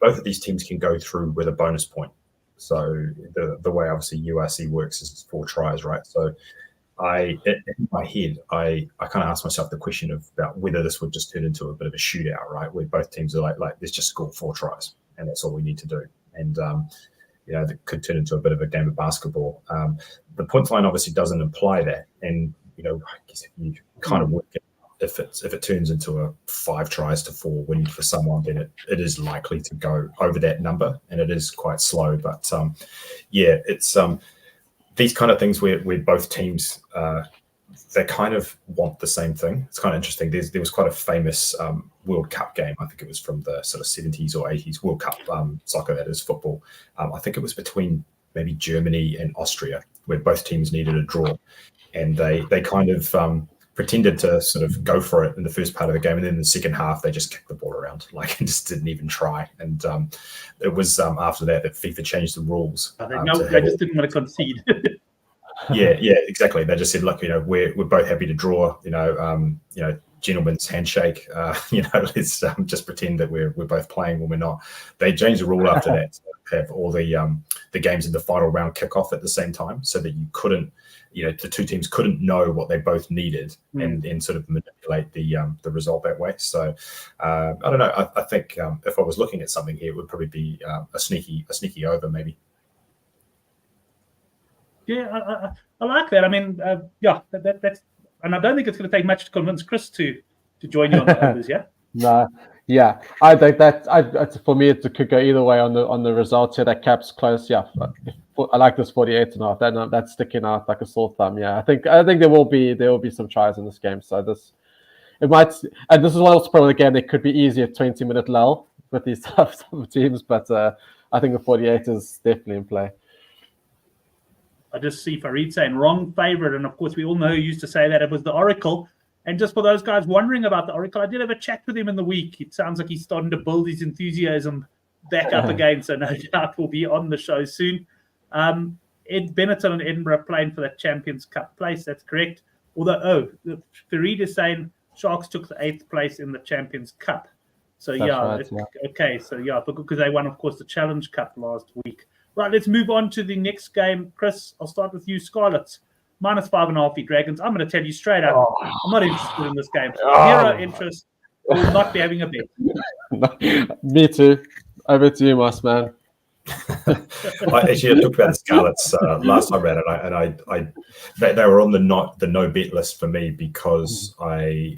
both of these teams can go through with a bonus point. So the way obviously URC works is 4 tries, right? So in my head, I kind of asked myself the question about whether this would just turn into a bit of a shootout, right? Where both teams are like let's just score 4 tries and that's all we need to do. And that could turn into a bit of a game of basketball. The points line obviously doesn't imply that. And I guess if you kind of work it, if it turns into a 5 tries to 4 win for someone, then it is likely to go over that number, and it is quite slow. But it's these kind of things where both teams they kind of want the same thing. It's kind of interesting. There was quite a famous World Cup game. I think it was from the sort of 70s or 80s. World Cup soccer, that is football. I think it was between maybe Germany and Austria, where both teams needed a draw, and they kind of pretended to sort of go for it in the first part of the game, and then in the second half they just kicked the ball around, and just didn't even try. And it was after that FIFA changed the rules. They just didn't want to concede. yeah, exactly. They just said, look, we're both happy to draw. gentleman's handshake. Let's just pretend that we're both playing when we're not. They changed the rule after that to have all the games in the final round kick off at the same time, so that you couldn't, the two teams couldn't know what they both needed and sort of manipulate the result that way. So I don't know. I think if I was looking at something here, it would probably be a sneaky over maybe. Yeah, I like that. I mean, that's, and I don't think it's going to take much to convince Chris to join you on the overs. Yeah. No, yeah, I think that for me it could go either way on the results here. That cap's close. Yeah, I like this 48.5. That's sticking out like a sore thumb. Yeah, I think there will be some tries in this game. So it might, and this is also probably a game that could be easy at 20-minute lull with these tough teams. But I think the 48 is definitely in play. I just see Farid saying wrong favourite, and of course we all know who used to say that it was the Oracle. And just for those guys wondering about the Oracle, I did have a chat with him in the week. It sounds like he's starting to build his enthusiasm back up again, so no doubt we'll be on the show soon. Benetton and Edinburgh playing for that Champions Cup place, that's correct. Although, Farid is saying Sharks took the 8th place in the Champions Cup. So okay, so because they won, of course, the Challenge Cup last week. Right, let's move on to the next game. Chris, I'll start with you. Scarlets, -5.5 Dragons. I'm going to tell you straight up, I'm not interested in this game. Zero interest. I will not be having a bet. Me too. Over to you, Moss, man. I talked about the Scarlets last time around, and they were on the no bet list for me because my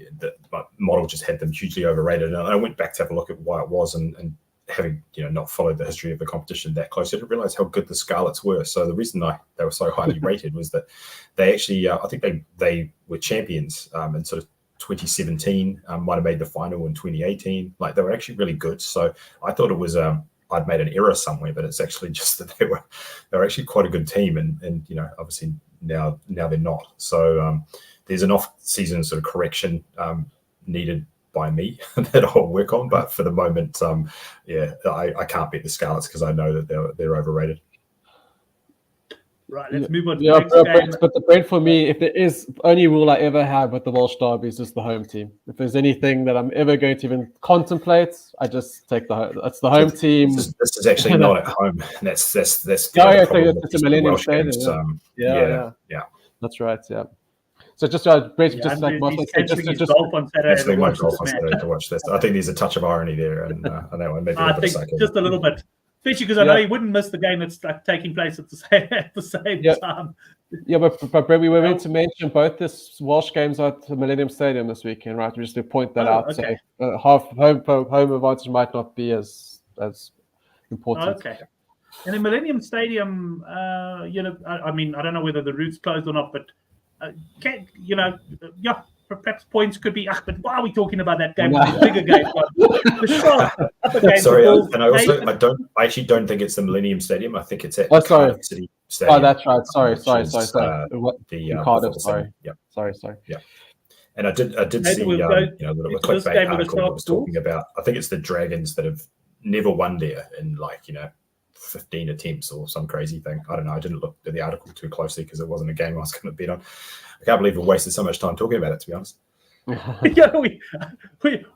model just had them hugely overrated, and I went back to have a look at why it was, and having not followed the history of the competition that close, I didn't realize how good the Scarlets were. So the reason they were so highly rated was that they actually, I think they were champions in sort of 2017, might have made the final in 2018. Like, they were actually really good. So I thought it was I'd made an error somewhere, but it's actually just that they were actually quite a good team, and obviously now they're not. So there's an off-season sort of correction needed by me that I'll work on, but for the moment, I can't beat the Scarlets because I know that they're overrated. Right, let's move on to the next game. But the Brent, for me, if there is only rule I ever have with the Welsh derbies, is the home team. If there's anything that I'm ever going to even contemplate, I just take that's the home team. This is actually not at home. That's the it's a Millennium Stadium. Yeah. That's right. Yeah. So just Brent, just like golf on Saturday. My golf on Saturday to watch this. I think there's a touch of irony there, and that one maybe I think just a little bit. Especially because I know you wouldn't miss the game that's like taking place at the same time. Yeah, but we were meant to mention both this Welsh games at the Millennium Stadium this weekend, right? Just to point that out. Okay. So half home advantage might not be as important. Okay. And in Millennium Stadium, I mean, I don't know whether the route's closed or not, but perhaps points could be. But why are we talking about that game? The bigger game. The shot. Sorry, and I actually don't think it's the Millennium Stadium. I think it's at Cardiff City Stadium. Oh, that's right. Sorry. The Cardiff. Sorry. Yeah. Sorry. Yeah. And I did see a little clickbait article that was talking about. I think it's the Dragons that have never won there in 15 attempts or some crazy thing. I don't know. I didn't look at the article too closely because it wasn't a game I was going to bet on. I can't believe we wasted so much time talking about it, to be honest.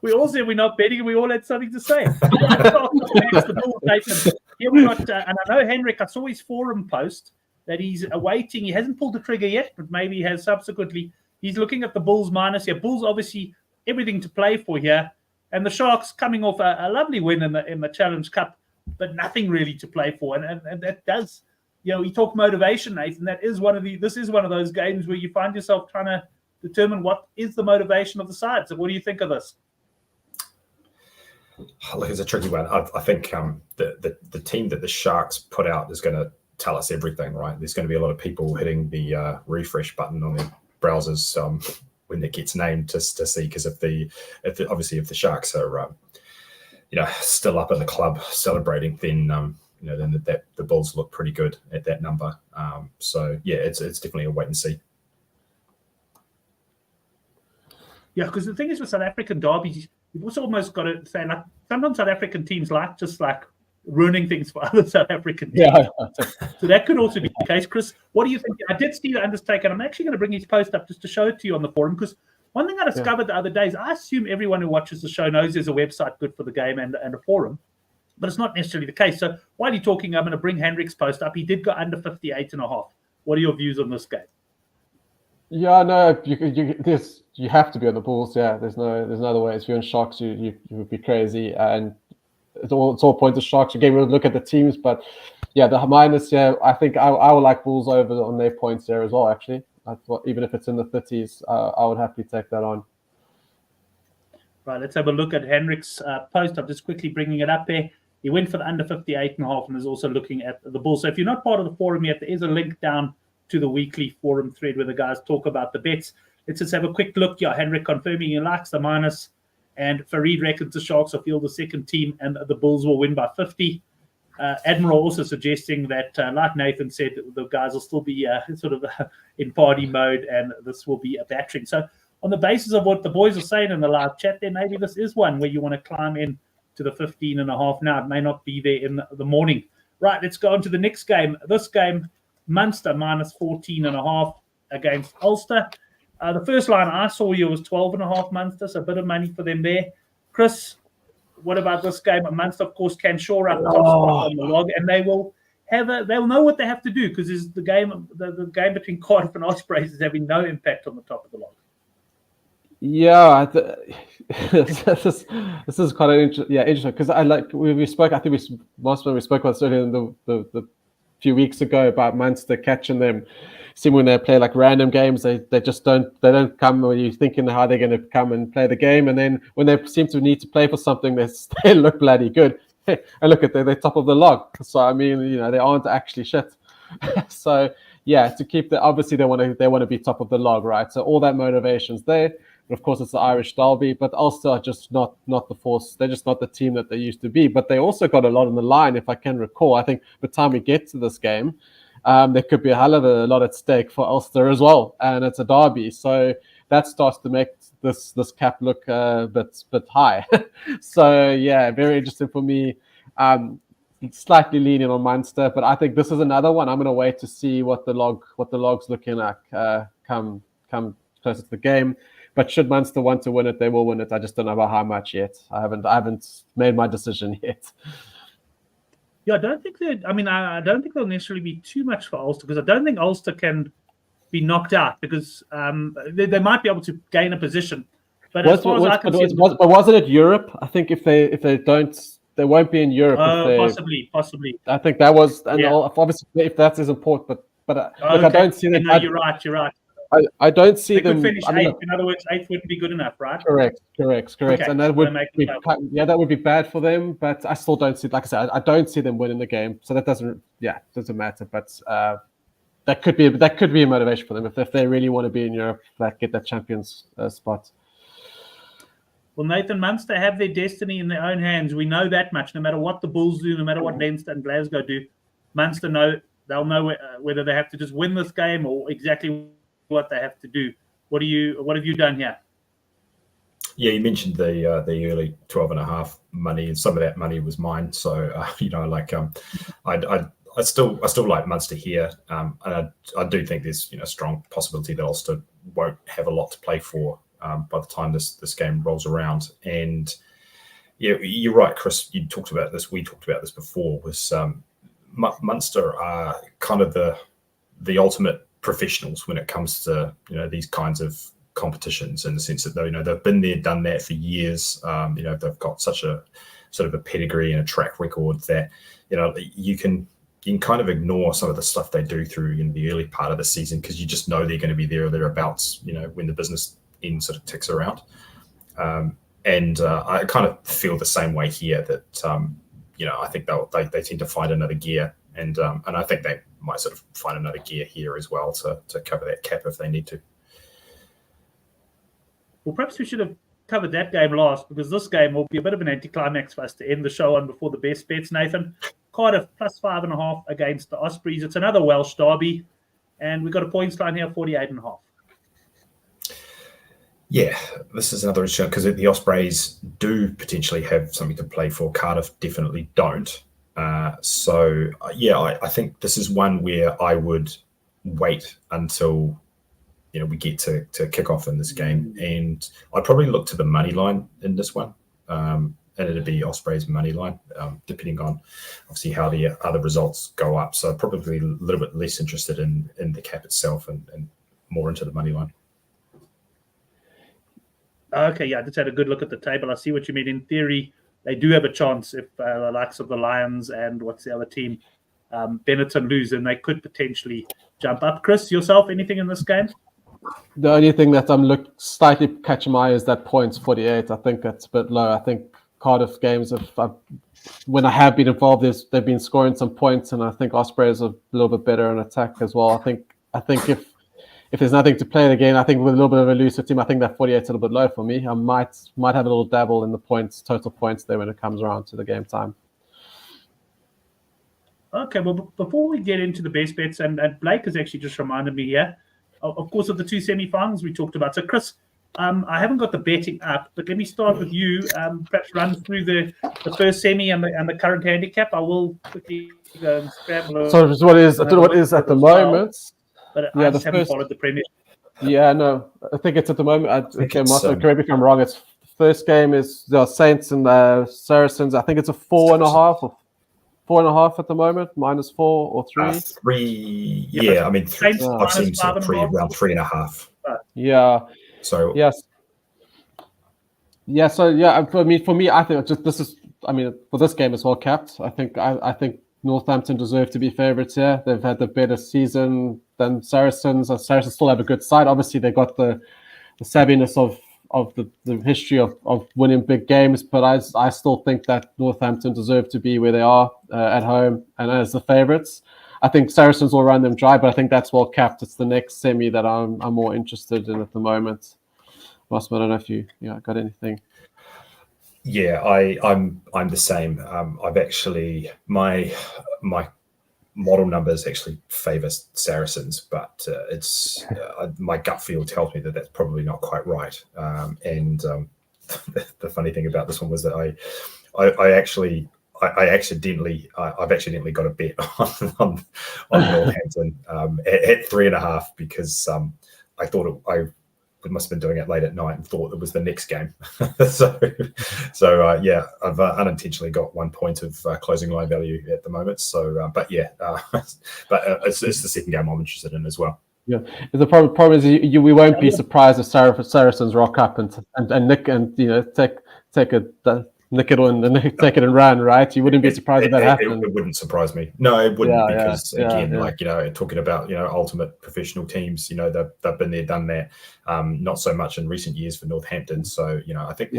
We all said we're not betting, and we all had something to say. Here we got, and I know Henrik, I saw his forum post that he's awaiting. He hasn't pulled the trigger yet, but maybe he has subsequently. He's looking at the Bulls minus here. Bulls obviously everything to play for here, and the Sharks coming off a lovely win in the Challenge Cup, but nothing really to play for, and that does. You talk motivation, Nathan. This is one of those games where you find yourself trying to determine what is the motivation of the side. So, what do you think of this? Look, it's a tricky one. I think the team that the Sharks put out is going to tell us everything, right? There's going to be a lot of people hitting the refresh button on their browsers when it gets named just to see, because if the Sharks are still up in the club celebrating, then then the Bulls look pretty good at that number. So it's definitely a wait and see. Yeah, because the thing is with South African derbies, you've also almost got to say, like, sometimes South African teams just ruining things for other South African teams. Yeah. So that could also be the case. Chris, what do you think? I did see the Undertaker, and I'm actually going to bring his post up just to show it to you on the forum, because One thing I discovered the other day is I assume everyone who watches the show knows there's a website good for the game and a forum, but it's not necessarily the case. So while you're talking, I'm going to bring Hendrik's post up. He did go under 58.5. What are your views on this game? Yeah, no, you have to be on the Bulls. Yeah, there's no other way. If you're in Sharks, you would be crazy, and it's all points of Sharks. Again, we'll look at the teams, but yeah, the minus. Yeah, I think I would like Bulls over on their points there as well. Actually, I thought even if it's in the 30s, I would happily take that on. Right, let's have a look at Hendrik's post. I'm just quickly bringing it up there. He went for the under 58.5 and is also looking at the Bulls. So if you're not part of the forum yet, there is a link down to the weekly forum thread where the guys talk about the bets. Let's just have a quick look. Yeah, Hendrik confirming he likes the minus, and Farid reckons the Sharks will field the second team and the Bulls will win by 50. Admiral also suggesting that, like Nathan said, the guys will still be sort of in party mode and this will be a battering. So on the basis of what the boys are saying in the live chat there, maybe this is one where you want to climb in to the 15.5 now. It may not be there in the morning. Right, let's go on to the next game. This game, Munster minus 14.5 against Ulster. The first line I saw you was 12.5 Munster, so a bit of money for them there. Chris, what about this game? Munster, of course, can shore up top spot on the log, and they will they'll know what they have to do because the game between Cardiff and Ospreys is having no impact on the top of the log. Yeah, this is quite interesting because we spoke. I think we spoke about this earlier in the few weeks ago about Munster catching them. See, when they play like random games, they just don't come when you're thinking how they're going to come and play the game, and then when they seem to need to play for something, they look bloody good. And look at they're top of the log. So I mean, they aren't actually shit. So yeah, to keep obviously they want to be top of the log, right? So all that motivation's there. And of course, it's the Irish derby, but Ulster are just not the force. They're just not the team that they used to be. But they also got a lot on the line, if I can recall. I think by the time we get to this game, there could be a hell of a lot at stake for Ulster as well, and it's a derby, so that starts to make this cap look a bit high. So yeah, very interesting for me. Slightly leaning on Munster, but I think this is another one. I'm going to wait to see what the log's looking like come closer to the game. But should Munster want to win it, they will win it. I just don't know about how much yet. I haven't made my decision yet. Yeah, I don't think they'll necessarily be too much for Ulster because I don't think Ulster can be knocked out because they might be able to gain a position. But as far as I can see, wasn't it Europe? I think if they don't, they won't be in Europe. Possibly. I think that was, and obviously if that is important, but look, I don't see that. No, you're right. I don't see them. Could finish eighth. In other words, eighth wouldn't be good enough, right? Correct. Okay. And that would that would be bad for them. But I still don't see. Like I said, I don't see them winning the game. So that doesn't matter. But that could be a motivation for them if they really want to be in Europe, get that Champions spot. Well, Nathan, Munster have their destiny in their own hands. We know that much. No matter what the Bulls do, no matter what Leinster and Glasgow do, Munster they'll know whether they have to just win this game or exactly what they have to do. What have you done here? Yeah, you mentioned the early 12.5 money, and some of that money was mine. So I still like Munster here, and I do think there's a strong possibility that Ulster won't have a lot to play for by the time this game rolls around. And yeah, you're right, Chris. You talked about this. We talked about this before. Was Munster are kind of the ultimate professionals when it comes to these kinds of competitions, in the sense that they've been there, done that for years. They've got such a sort of a pedigree and a track record that you can kind of ignore some of the stuff they do through in the early part of the season because you just know they're going to be there or thereabouts. When the business end sort of ticks around, and I kind of feel the same way here that I think they tend to find another gear, and I think they might sort of find another gear here as well to cover that cap if they need to. Well, perhaps we should have covered that game last because this game will be a bit of an anticlimax for us to end the show on before the best bets, Nathan. Cardiff plus 5.5 against the Ospreys. It's another Welsh derby, and we've got a points line here of 48.5. Yeah, this is another issue because the Ospreys do potentially have something to play for. Cardiff definitely don't. I think this is one where I would wait until we get to kick off in this game. And I'd probably look to the money line in this one. And it'd be Ospreys money line, depending on obviously how the other results go up. So probably a little bit less interested in the cap itself and more into the money line. Okay, yeah, I just had a good look at the table. I see what you mean. In theory, they do have a chance if the likes of the Lions and what's the other team, Benetton lose, and they could potentially jump up. Chris, yourself, anything in this game? The only thing that I'm slightly catching my eye is that points 48. I think that's a bit low. I think Cardiff games, when I have been involved, they've been scoring some points, and I think Ospreys are a little bit better in attack as well. I think if there's nothing to play again, I think with a little bit of a looser team, I think that 48 is a little bit low for me. I might have a little dabble in the total points there when it comes around to the game time. Okay, well, before we get into the best bets, and Blake has actually just reminded me here, of course, of the two semi-finals we talked about. So, Chris, I haven't got the betting up, but let me start with you. Perhaps run through the first semi and the current handicap. I will quickly go and scramble. So, what is at the moment? But I just haven't followed the Premiership. Yeah, no, I think it's at the moment. Correct me if I'm wrong. It's the first game is the Saints and the Saracens. I think it's a 4.5 or 4.5 at the moment, -4 or 3. 3. Yeah, I mean, I've seen around 3.5. Yeah. So yes. Yeah. So yeah, for me, I think for this game it's well capped. I think Northampton deserve to be favourites here. They've had the better season than Saracens. Saracens still have a good side. Obviously, they got the savviness of the history of winning big games, but I still think that Northampton deserve to be where they are at home and as the favourites. I think Saracens will run them dry, but I think that's well capped. It's the next semi that I'm more interested in at the moment. Ross, I don't know if you got anything. Yeah, I'm the same. I've actually my model numbers actually favour Saracens, but it's my gut feel tells me that that's probably not quite right. And the funny thing about this one was that I've accidentally got a bet on Northampton at 3.5 because I thought we must have been doing it late at night and thought it was the next game. so I've unintentionally got 1 point of closing line value at the moment. So, but it's the second game I'm interested in as well. Yeah, the problem is we won't be surprised if Saracens rock up and nick and take it and run, right? You wouldn't be surprised if that happened. It wouldn't surprise me. No, it wouldn't because talking about ultimate professional teams, they've been there, done that. Not so much in recent years for Northampton. So I think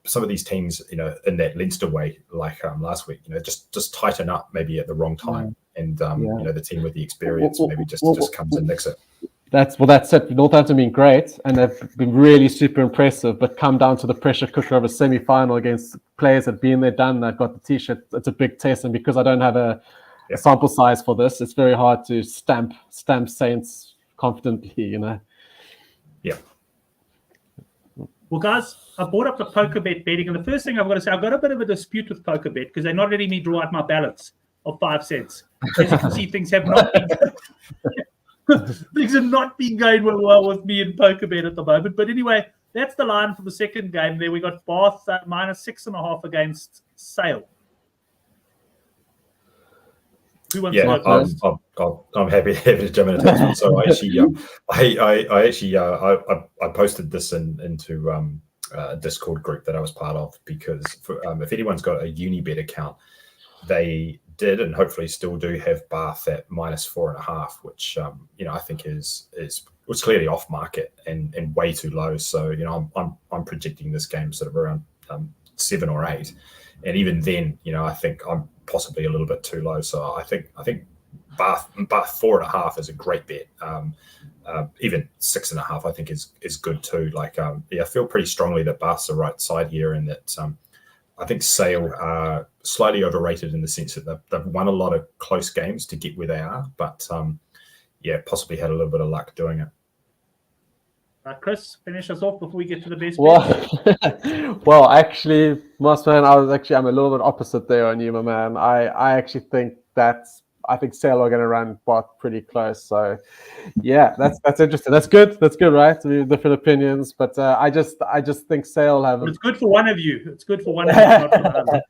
some of these teams, in that Leinster way, like last week, just tighten up maybe at the wrong time, and the team with the experience maybe just comes and nicks it. That's it. Northampton been great, and they've been really super impressive, but come down to the pressure cooker of a semi-final against players that been there, done that, got the T-shirt. It's a big test, and because I don't have a sample size for this, it's very hard to stamp Saints confidently, Yeah. Well, guys, I brought up the poker bet betting, and the first thing I've got to say, I've got a bit of a dispute with poker bet because they're not letting me draw out my balance of 5 cents. As you can see, things have not been things have not been going well with me in poker bet at the moment. But anyway, that's the line for the second game. There we got Bath -6.5 against Sale. Who wants to go first? I'm happy to jump into this one. So I posted this into a Discord group that I was part of because if anyone's got a Unibet account, they did and hopefully still do have Bath at -4.5, which I think was clearly off market and way too low. So I'm projecting this game sort of around 7 or 8, and even then I think I'm possibly a little bit too low. So I think Bath 4.5 is a great bet. Even 6.5 I think is good too. I feel pretty strongly that Bath's the right side here, and that I think Sale are slightly overrated in the sense that they've won a lot of close games to get where they are, but possibly had a little bit of luck doing it. Chris, finish us off before we get to the best. Well, actually, Mossman, I'm a little bit opposite there on you, my man. I actually think that I think Sale are going to run Bath pretty close. So, yeah, that's interesting. That's good. That's good, right? We have different opinions, but I just think Sale have. But it's good for one of you. It's good for one of you, not for the other.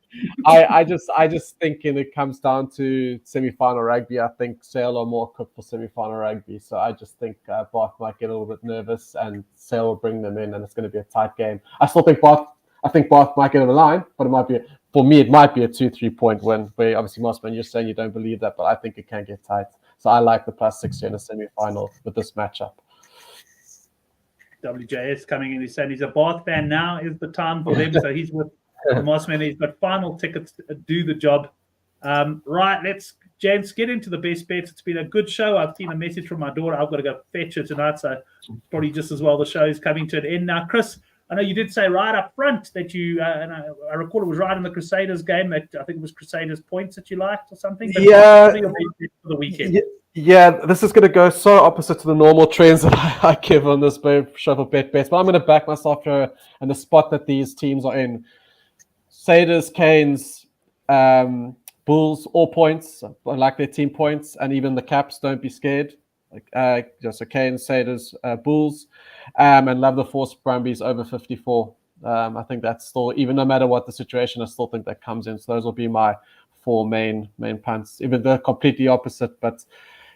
I just think when it comes down to semi-final rugby, I think Sale are more equipped for semi-final rugby. So I just think Bath might get a little bit nervous, and Sale will bring them in, and it's going to be a tight game. I think Bath might get over the line, but it might be. For me, it might be a 2-3 point win. Where obviously, Mossman, you're saying you don't believe that, but I think it can get tight. So I like the +60 in a semi-final with this matchup. WJS coming in. He's saying he's a Bath fan now. Is the time for them? So he's with Mossman. He's got final tickets to do the job. Right, let's, gents, get into the best bets. It's been a good show. I've seen a message from my daughter. I've got to go fetch her tonight, so probably just as well the show is coming to an end now. Chris, I know you did say right up front that you, and I recall it was right in the Crusaders game that I think it was Crusaders points that you liked or something. But yeah. For the weekend. Yeah, this is going to go so opposite to the normal trends that I give on this show for bet bets. But I'm going to back myself here and the spot that these teams are in. Crusaders, Canes, Bulls, all points. I like their team points, and even the caps. Don't be scared. So Canes, Crusaders, Bulls, and love the force Brumbies over 54. I think that's still, even no matter what the situation, I still think that comes in. So those will be my 4 main punts. Even they're completely opposite, but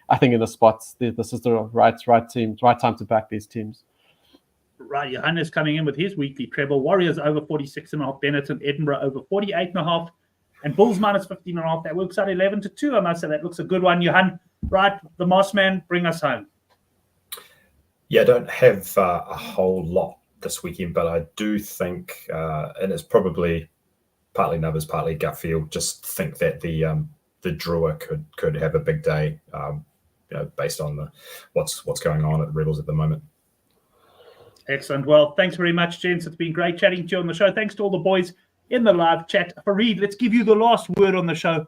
I think in the spots, this is the right time to back these teams. Right, Johannes coming in with his weekly treble. Warriors over 46.5, Benetton, Edinburgh over 48.5, and Bulls minus 15.5. That works out 11-2. I must say that looks a good one, Johan. Right, the Mossman, bring us home. Yeah, I don't have a whole lot this weekend, but I do think, and it's probably partly numbers, partly gut feel, just think that the Drua could have a big day, based on what's going on at the Rebels at the moment. Excellent. Well, thanks very much, gents. It's been great chatting to you on the show. Thanks to all the boys in the live chat. Fareed, let's give you the last word on the show.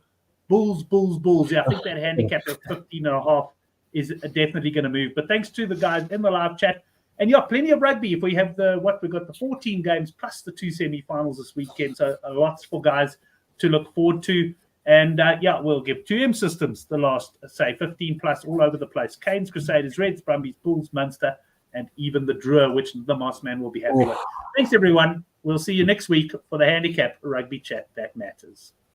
Bulls, Bulls, Bulls. Yeah, I think that handicap of 15.5 is definitely going to move. But thanks to the guys in the live chat. And yeah, plenty of rugby. If we have we've got the 14 games plus the 2 semi-finals this weekend. So lots for guys to look forward to. And we'll give 2M systems the last, 15 plus all over the place. Canes, Crusaders, Reds, Brumbies, Bulls, Munster, and even the Drua, which the Mossman will be happy with. Thanks, everyone. We'll see you next week for the Handicap Rugby Chat That Matters.